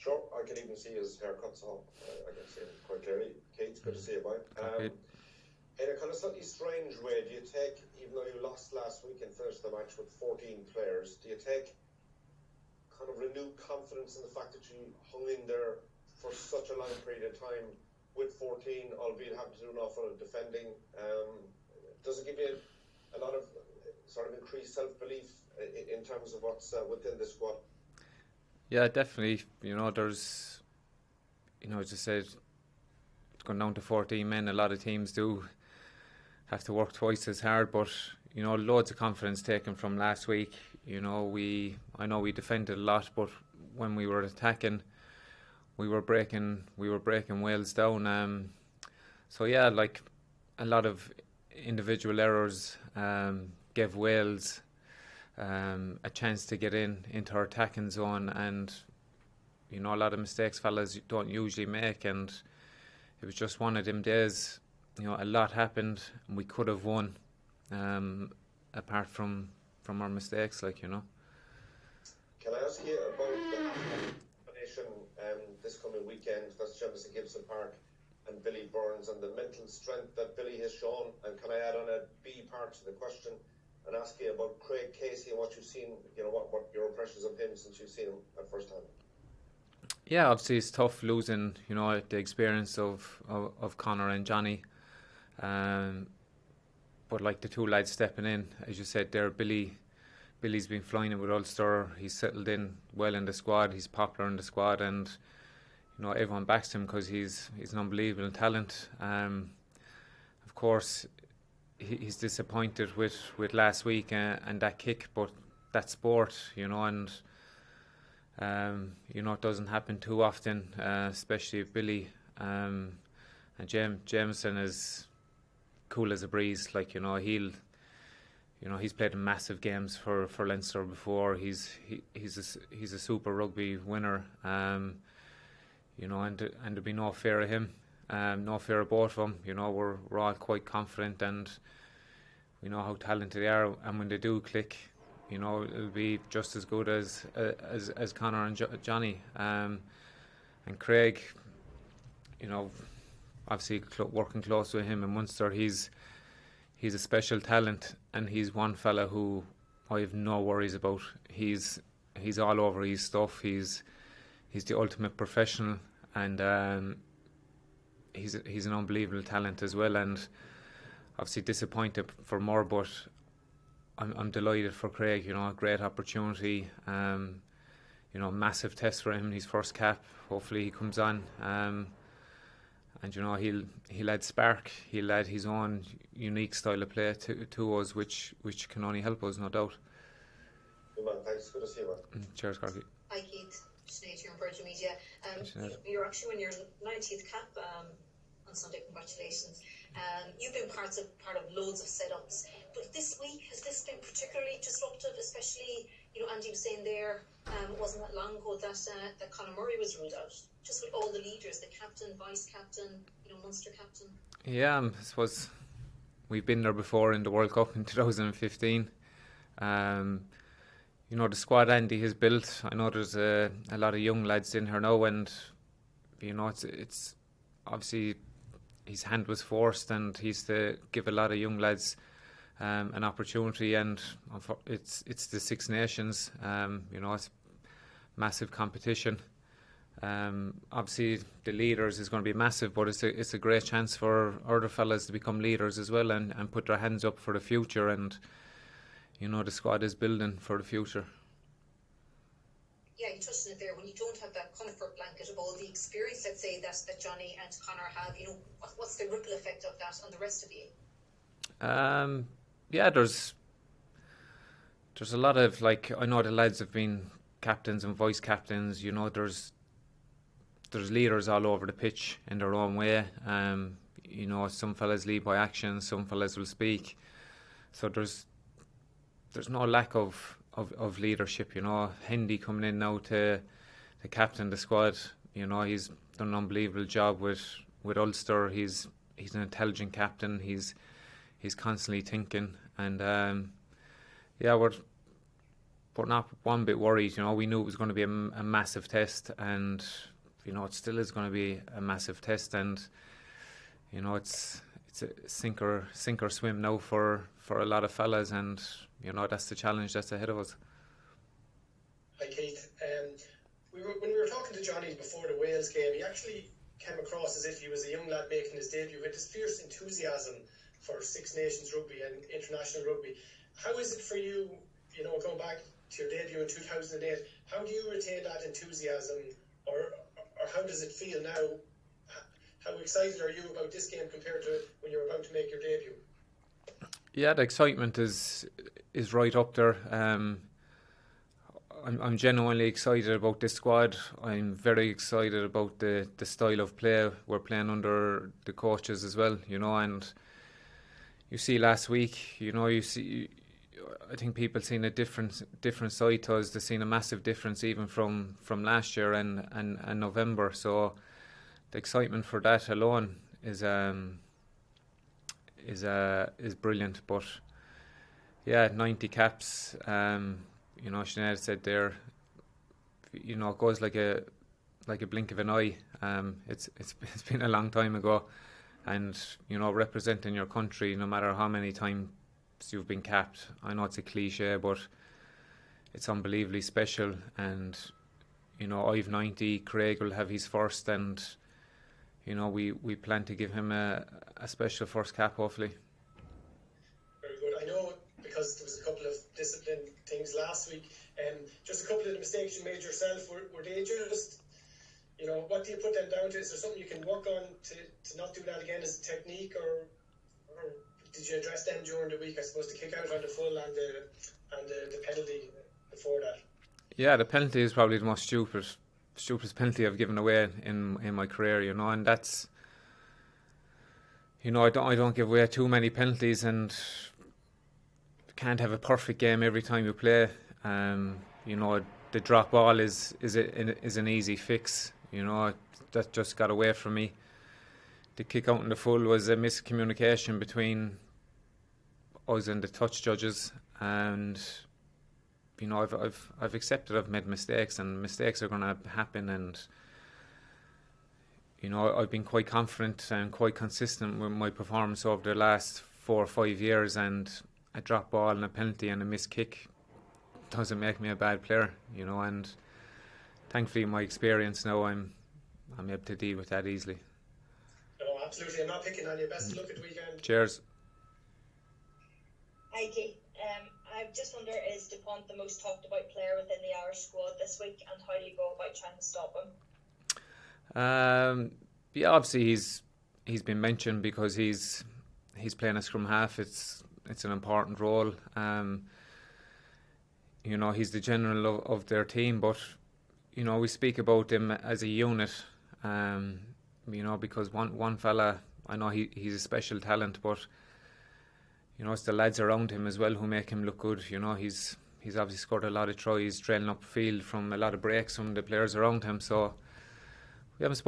Sure, I can even see his haircut, so I can see him quite clearly. Keith, good to see you, boy. In a kind of slightly strange way, do you take, even though you lost last week and finished the match with 14 players, do you take kind of renewed confidence in the fact that you hung in there for such a long period of time with 14, albeit having to do an awful lot of defending? Does it give you a lot of sort of increased self-belief in terms of what's within the squad? Yeah, definitely. There's, as I said, going down to 14 men, a lot of teams do have to work twice as hard, but loads of confidence taken from last week. I know we defended a lot, but when we were attacking, we were breaking Wales down. So yeah, like a lot of individual errors gave Wales a chance to get into our attacking zone, and a lot of mistakes fellas don't usually make, and it was just one of them days. A lot happened, and we could have won, apart from our mistakes, Can I ask you about the combination this coming weekend? That's Jamison Gibson Park and Billy Burns, and the mental strength that Billy has shown. And can I add on a B part to the question and ask you about Craig Casey and what you've seen? What your impressions of him since you've seen him at first time? Yeah, obviously it's tough losing, the experience of Conor and Johnny. But like the two lads stepping in, as you said there, Billy's been flying it with Ulster. He's settled in well in the squad. He's popular in the squad, and everyone backs him because he's an unbelievable talent. Of course, he's disappointed with last week and that kick, but that's sport, and it doesn't happen too often, especially if Billy and Jameson is cool as a breeze. He's played in massive games for Leinster before. He's a super rugby winner. And there'd be no fear of him, no fear of both of them. We're all quite confident, and we know how talented they are. And when they do click, it'll be just as good as Conor and Johnny. And Craig, obviously working close with him in Munster, he's a special talent, and he's one fella who I have no worries about. He's all over his stuff. He's the ultimate professional, and he's an unbelievable talent as well. And obviously disappointed for more, but I'm delighted for Craig. A great opportunity. Massive test for him. His first cap. Hopefully he comes on. And he'll add spark. He'll add his own unique style of play to us, which can only help us, no doubt. Good man, thanks. Good to see you, man. Cheers, Corky. Hi, Keith. Sinead here in Virgin Media. You're actually winning your 90th cap on Sunday. Congratulations. You've been part of loads of setups, but this week has this been particularly disruptive? Especially, Andy was saying there, it wasn't that long ago that Conor Murray was ruled out. Just with all the leaders, the captain, vice captain, Munster captain. Yeah, I suppose we've been there before in the World Cup in 2015. The squad Andy has built, I know there's a lot of young lads in here now, and it's obviously his hand was forced, and he's to give a lot of young lads an opportunity, and it's the Six Nations. It's massive competition. Obviously the leaders is going to be massive, but it's a great chance for other fellas to become leaders as well, and put their hands up for the future, and the squad is building for the future. Yeah, you touched on it there. When you don't have that comfort blanket of all the experience, let's say, that Johnny and Conor have, what's the ripple effect of that on the rest of you? Yeah, there's a lot of, I know the lads have been captains and vice captains. There's leaders all over the pitch in their own way. Some fellas lead by action, some fellas will speak. So there's no lack of leadership. Hendy coming in now to captain the squad. He's done an unbelievable job with Ulster. He's an intelligent captain. He's constantly thinking, and we're not one bit worried. You know, we knew it was going to be a massive test, and you know, it still is going to be a massive test, and you know, it's a sink or swim now for a lot of fellas, and you know, that's the challenge that's ahead of us. Hi Keith, when we were talking to Johnny before the Wales game, he actually came across as if he was a young lad making his debut with this fierce enthusiasm for Six Nations rugby and international rugby. How is it for you, you know, going back to your debut in 2008, how do you retain that enthusiasm, or how does it feel now? How excited are you about this game compared to when you're about to make your debut? Yeah, the excitement is right up there. I'm genuinely excited about this squad. I'm very excited about the style of play we're playing under the coaches as well, you know, and you see last week, you know, I think people seen a different side to us. They've seen a massive difference even from last year and November. So the excitement for that alone is brilliant. But yeah, 90 caps. You know, Sinead said there, you know, it goes like a blink of an eye. It's been a long time ago, and you know, representing your country, no matter how many times you've been capped. I know it's a cliche, but it's unbelievably special. And you know, I've 90. Craig will have his first, and you know, we plan to give him a special first cap, hopefully. Very good. I know, because there was a couple of discipline things last week, just a couple of the mistakes you made yourself, were they just, you know, what do you put them down to? Is there something you can work on to not do that again as a technique, or did you address them during the week? I suppose the kick out on the full and the penalty before that. Yeah, the penalty is probably the most stupidest penalty I've given away in my career, you know, and that's, you know, I don't give away too many penalties, and can't have a perfect game every time you play. You know, the drop ball is an easy fix. You know, that just got away from me. The kick out in the full was a miscommunication between us and the touch judges, and you know, I've accepted I've made mistakes, and mistakes are going to happen, and you know, I've been quite confident and quite consistent with my performance over the last 4 or 5 years, and a drop ball and a penalty and a missed kick doesn't make me a bad player, you know, and thankfully my experience now, I'm able to deal with that easily. No, absolutely. I'm not picking on you. Best of luck at the weekend. Cheers. Hi Keith. I just wonder, is DuPont the most talked about player within the Irish squad this week, and how do you go about trying to stop him? Yeah, obviously he's been mentioned because he's playing a scrum half. It's an important role. You know, he's the general of their team, but you know, we speak about him as a unit. You know, because one fella, I know he's a special talent, but you know, it's the lads around him as well who make him look good. You know, he's obviously scored a lot of tries, trailing up field from a lot of breaks from the players around him. So we haven't spoken